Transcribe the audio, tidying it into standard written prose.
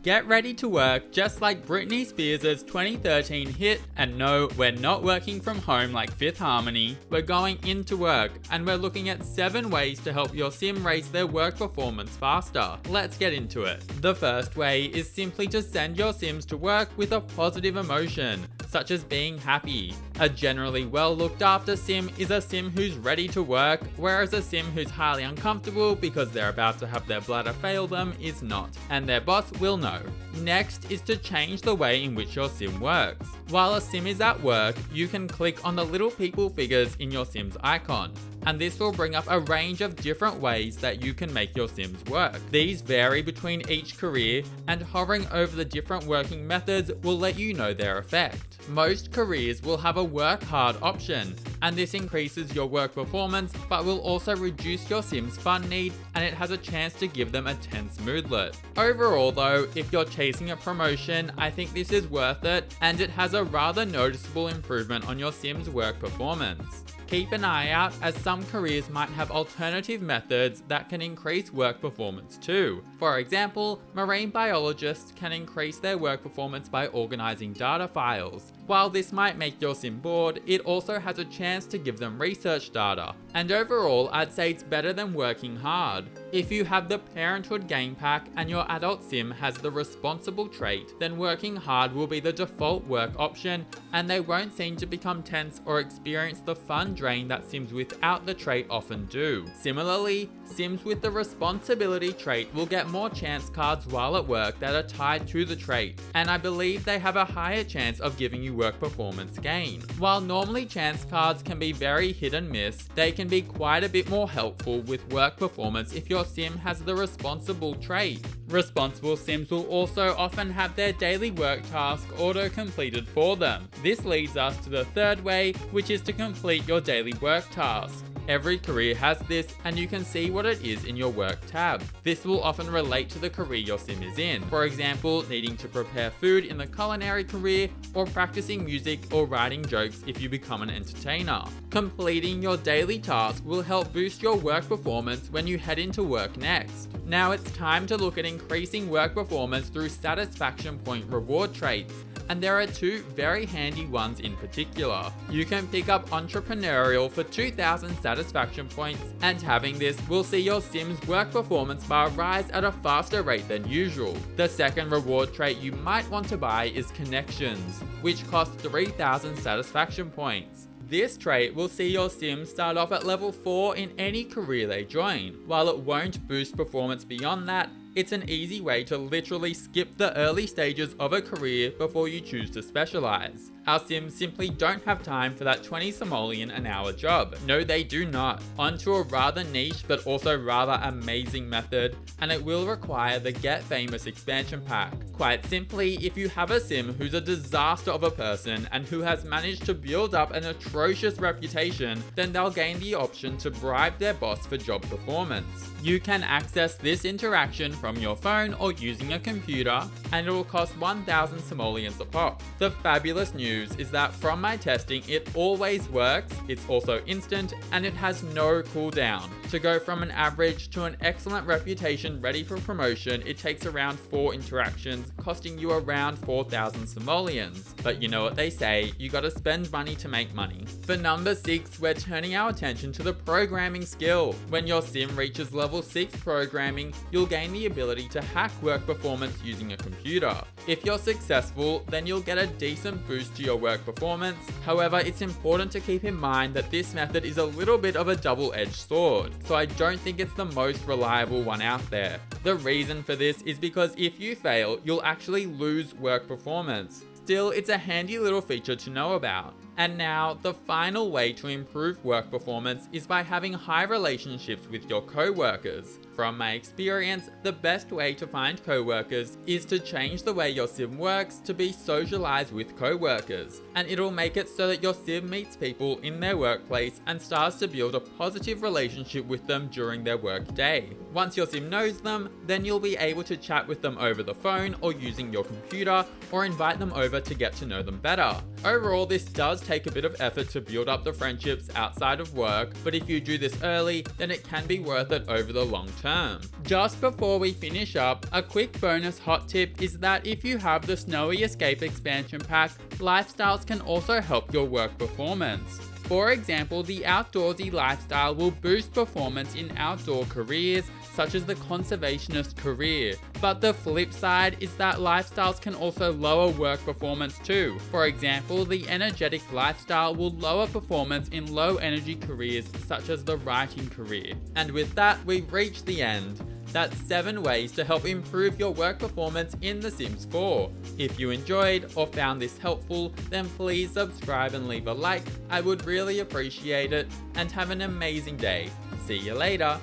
Get ready to work just like Britney Spears' 2013 hit, and no, we're not working from home like Fifth Harmony. We're going into work, and we're looking at 7 ways to help your sim raise their work performance faster. Let's get into it. The first way is simply to send your sims to work with a positive emotion, such as being happy. A generally well looked after sim is a sim who's ready to work, whereas a sim who's highly uncomfortable because they're about to have their bladder fail them is not, and their boss will know. Next is to change the way in which your sim works. While a sim is at work, you can click on the little people figures in your sim's icon, and this will bring up a range of different ways that you can make your sims work. These vary between each career, and hovering over the different working methods will let you know their effect. Most careers will have a work hard option, and this increases your work performance but will also reduce your sim's fun need, and it has a chance to give them a tense moodlet. Overall though, if you're chasing a promotion, I think this is worth it, and it has a rather noticeable improvement on your sim's work performance. Keep an eye out, as some careers might have alternative methods that can increase work performance too. For example, marine biologists can increase their work performance by organizing data files. While this might make your sim bored, it also has a chance to give them research data. And overall, I'd say it's better than working hard. If you have the Parenthood game pack and your adult sim has the responsible trait, then working hard will be the default work option, and they won't seem to become tense or experience the fun drain that sims without the trait often do. Similarly, sims with the responsibility trait will get more chance cards while at work that are tied to the trait, and I believe they have a higher chance of giving you work performance gain. While normally chance cards can be very hit and miss, they can be quite a bit more helpful with work performance if your sim has the responsible trait. Responsible sims will also often have their daily work task auto-completed for them. This leads us to the third way, which is to complete your daily work task. Every career has this, and you can see what it is in your work tab. This will often relate to the career your sim is in. For example, needing to prepare food in the culinary career, or practicing music or writing jokes if you become an entertainer. Completing your daily task will help boost your work performance when you head into work next. Now it's time to look at increasing work performance through satisfaction point reward traits. And there are 2 very handy ones in particular. You can pick up entrepreneurial for 2,000 satisfaction points, and having this will see your sim's work performance bar rise at a faster rate than usual. The second reward trait you might want to buy is connections, which costs 3,000 satisfaction points. This trait will see your sim start off at level 4 in any career they join. While it won't boost performance beyond that, it's an easy way to literally skip the early stages of a career before you choose to specialize. Our sims simply don't have time for that 20 simoleon an hour job. No, they do not. Onto a rather niche but also rather amazing method, and it will require the Get Famous expansion pack. Quite simply, if you have a sim who's a disaster of a person and who has managed to build up an atrocious reputation, then they'll gain the option to bribe their boss for job performance. You can access this interaction from your phone or using a computer, and it will cost 1,000 simoleons a pop. The fabulous news is that from my testing, it always works, it's also instant, and it has no cooldown. To go from an average to an excellent reputation ready for promotion, it takes around 4 interactions, costing you around 4,000 simoleons. But you know what they say, you gotta spend money to make money. For number 6, we're turning our attention to the programming skill. When your sim reaches level 6 programming, you'll gain the ability to hack work performance using a computer. If you're successful, then you'll get a decent boost to your work performance. However, it's important to keep in mind that this method is a little bit of a double-edged sword, so I don't think it's the most reliable one out there. The reason for this is because if you fail, you'll actually lose work performance. Still, it's a handy little feature to know about. And now, the final way to improve work performance is by having high relationships with your co-workers. From my experience, the best way to find co-workers is to change the way your sim works to be socialized with co-workers, and it'll make it so that your sim meets people in their workplace and starts to build a positive relationship with them during their work day. Once your sim knows them, then you'll be able to chat with them over the phone or using your computer, or invite them over to get to know them better. Overall, this does take a bit of effort to build up the friendships outside of work, but if you do this early, then it can be worth it over the long term. term. Just before we finish up, a quick bonus hot tip is that if you have the Snowy Escape expansion pack, lifestyles can also help your work performance. For example, the outdoorsy lifestyle will boost performance in outdoor careers, such as the conservationist career. But the flip side is that lifestyles can also lower work performance too. For example, the energetic lifestyle will lower performance in low energy careers, such as the writing career. And with that, we've reached the end. That's 7 ways to help improve your work performance in The Sims 4. If you enjoyed or found this helpful, then please subscribe and leave a like. I would really appreciate it, and have an amazing day. See you later.